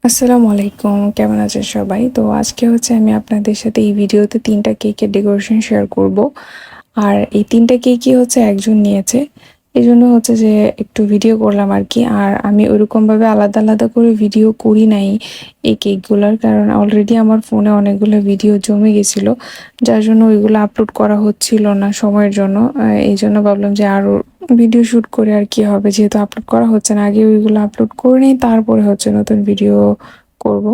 আসসালামু আলাইকুম, কেমন আছেন সবাই? তো আজকে হচ্ছে আমি আপনাদের সাথে এই ভিডিওতে ৩টা কেকের ডেকোরেশন শেয়ার করব। আর এই ৩টা কেকই হচ্ছে একজন নিয়েছে। এজন্য হচ্ছে যে একটু ভিডিও করলাম আরকি। আর আমি ওইরকমভাবে আলাদা, আলাদা করে ভিডিও করি নাই এই কেকগুলার। কারণ অলরেডি আমার ফোনে অনেকগুলো ভিডিও জমে গেছিল। যার জন্য ওইগুলো আপলোড করা হচ্ছিল না সময়ের জন্য। এইজন্য ভাবলাম যে আরও ভিডিও শুট করে আর কি হবে, যেহেতু আপলোড করা হচ্ছে না। আগে ওইগুলো আপলোড করে নিই, তারপরে হচ্ছে নতুন ভিডিও করব।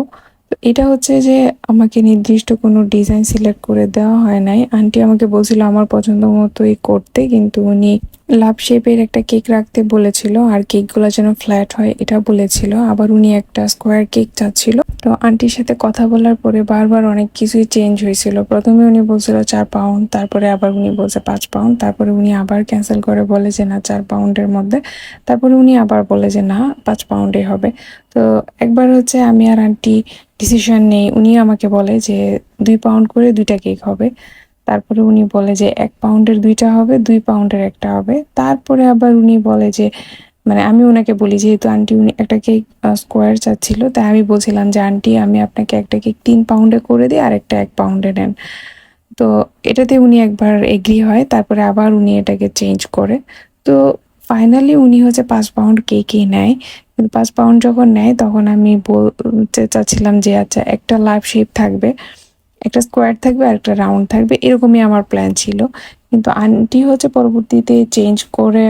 তো এটা হচ্ছে যে আমাকে নির্দিষ্ট কোনো ডিজাইন সিলেক্ট করে দেওয়া হয় নাই। আন্টি আমাকে বলছিল আমার পছন্দ মতোই করতে, কিন্তু উনি লাভ শেপের একটা কেক রাখতে বলেছিল আর কেকগুলো যেন ফ্ল্যাট হয় এটা বলেছিল। আবার উনি একটা স্কোয়ার কেক চাচ্ছিল। তো আন্টির সাথে কথা বলার পরে বারবার অনেক কিছুই চেঞ্জ হয়েছিল। প্রথমে উনি বলছিল 4 পাউন্ড, তারপরে আবার উনি বলছে 5 পাউন্ড, তারপরে উনি আবার ক্যান্সেল করে বলে যে না 4 পাউন্ডের মধ্যে, তারপরে উনি আবার বলে যে না 5 পাউন্ডে হবে। তো একবার হচ্ছে আমি আর আন্টি ডিসিশন নেই, উনি আমাকে বলে যে 2 পাউন্ড করে 2টা কেক হবে। তারপরে উনি বলে যে 1 পাউন্ডের 2টা হবে, 2 পাউন্ডের একটা হবে। তারপরে আবার উনি বলে যে মানে আমি ওনাকে বলি, যেহেতু আন্টি উনি একটা কেক স্কোয়ার চাচ্ছিল, তাই আমি বলছিলাম যে আন্টি আমি আপনাকে একটা কেক 3 পাউন্ডে করে দিই আর একটা 1 পাউন্ডে নেন। তো এটাতে উনি একবার এগ্রি হয়, তারপরে আবার উনি এটাকে চেঞ্জ করে। তো ফাইনালি উনি হচ্ছে 5 পাউন্ড কেকই নেয়। কিন্তু 5 পাউন্ড যখন নেয় তখন আমি বলতে চাচ্ছিলাম যে আচ্ছা একটা লাভ শেপ থাকবে, একটা স্কোয়ার থাকবে আর একটা রাউন্ড থাকবে, এরকমই আমার প্ল্যান ছিল। কিন্তু আন্টি হচ্ছে পরবর্তীতে চেঞ্জ করে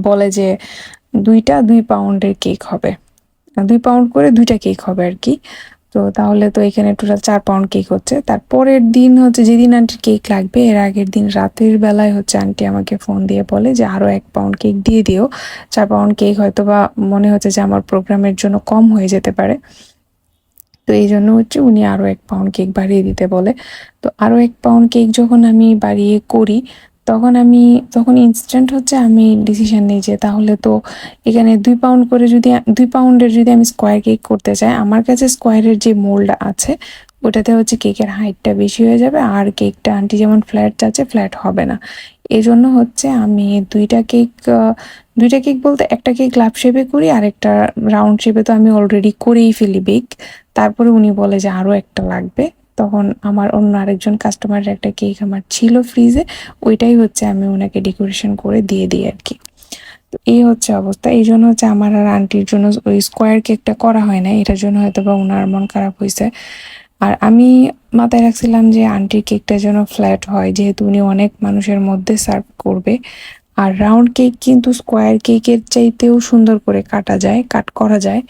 বলে যে 2 পাউন্ডের কেক হবে, 2 পাউন্ড করে 2টা কেক হবে আর কি। তো তাহলে তো এখানে টোটাল 4 পাউন্ড কেক হচ্ছে। তারপরের দিন হচ্ছে যেদিন আন্টির কেক লাগবে, এর আগের দিন রাতের বেলায় হচ্ছে আন্টি আমাকে ফোন দিয়ে বলে যে আরো 1 পাউন্ড কেক দিয়ে দিও। 4 পাউন্ড কেক হয়তো বা মনে হচ্ছে যে আমার প্রোগ্রামের জন্য কম হয়ে যেতে পারে। তো এই জন্য হচ্ছে উনি আরো 1 পাউন্ড কেক বাড়িয়ে দিতে বলে। তো আরো 1 পাউন্ড কেক যখন আমি বাড়িয়ে করি, তখন ইনস্ট্যান্ট হচ্ছে আমি ডিসিশন নিই যে তাহলে তো এখানে 2 পাউন্ড করে যদি 2 পাউন্ডের যদি আমি স্কোয়ার কেক করতে চাই, আমার কাছে স্কোয়ারের যে মোল্ড আছে ওটাতে হচ্ছে কেকের হাইটটা বেশি হয়ে যাবে, আর কেকটা আন্টি যেমন ফ্ল্যাট চাচ্ছে ফ্ল্যাট হবে না। এই জন্য হচ্ছে আমি 2টা কেক বলতে একটা কেক লাভ শেপে করি আর একটা রাউন্ড শেপে তো আমি অলরেডি করেই ফেলি বেক। তারপরে উনি বলে যে আরো একটা লাগবে। তখন আমার অন্য আরেকজন কাস্টমারের একটা কেক আমার ছিল ফ্রিজে, ওইটাই হচ্ছে আমি ওনাকে ডেকোরেশন করে দিয়ে দিই আর কি। তো এই হচ্ছে অবস্থা। এই জন্য হচ্ছে আমার আর আন্টির জন্য ওই স্কোয়ার কেকটা করা হয় না, এটার জন্য হয়তো বা ওনার মন খারাপ হয়েছে। আর আমি মাথায় রাখছিলাম যে আন্টির কেকটা যেন ফ্ল্যাট হয়, যেহেতু উনি অনেক মানুষের মধ্যে সার্ভ করবে। আর রাউন্ড কেক কিন্তু স্কোয়ার কেকের চাইতেও সুন্দর করে কাট করা যায়।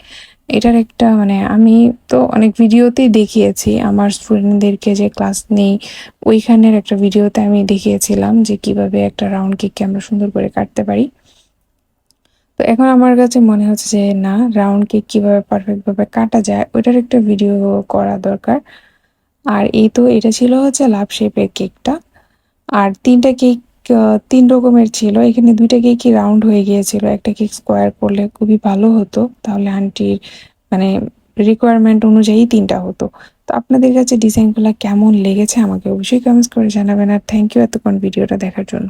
এটার একটা মানে আমি তো অনেক ভিডিওতেই দেখিয়েছি, আমার স্টুডেন্টদেরকে যে ক্লাস নেই ওইখানের একটা ভিডিওতে আমি দেখিয়েছিলাম যে কিভাবে একটা রাউন্ড কেককে আমরা সুন্দর করে কাটতে পারি। তো এখন আমার কাছে মনে হচ্ছে যে না, রাউন্ড কেক কিভাবে পারফেক্ট ভাবে কাটা যায় ওইটার একটা ভিডিও করা দরকার। আর এই তো এটা ছিল হচ্ছে লাভ শেপের কেকটা। আর 3টা কেক 3 রকমের ছিল, এখানে 2টা কেকই রাউন্ড হয়ে গিয়েছিল, একটা কেক স্কোয়ার করলে খুবই ভালো হতো, তাহলে আন্টির মানে রিকোয়ারমেন্ট অনুযায়ী 3টা হতো। তো আপনাদের কাছে ডিজাইনগুলো কেমন লেগেছে আমাকে অবশ্যই কমেন্টস করে জানাবেন। আর থ্যাংক ইউ এতক্ষণ ভিডিওটা দেখার জন্য।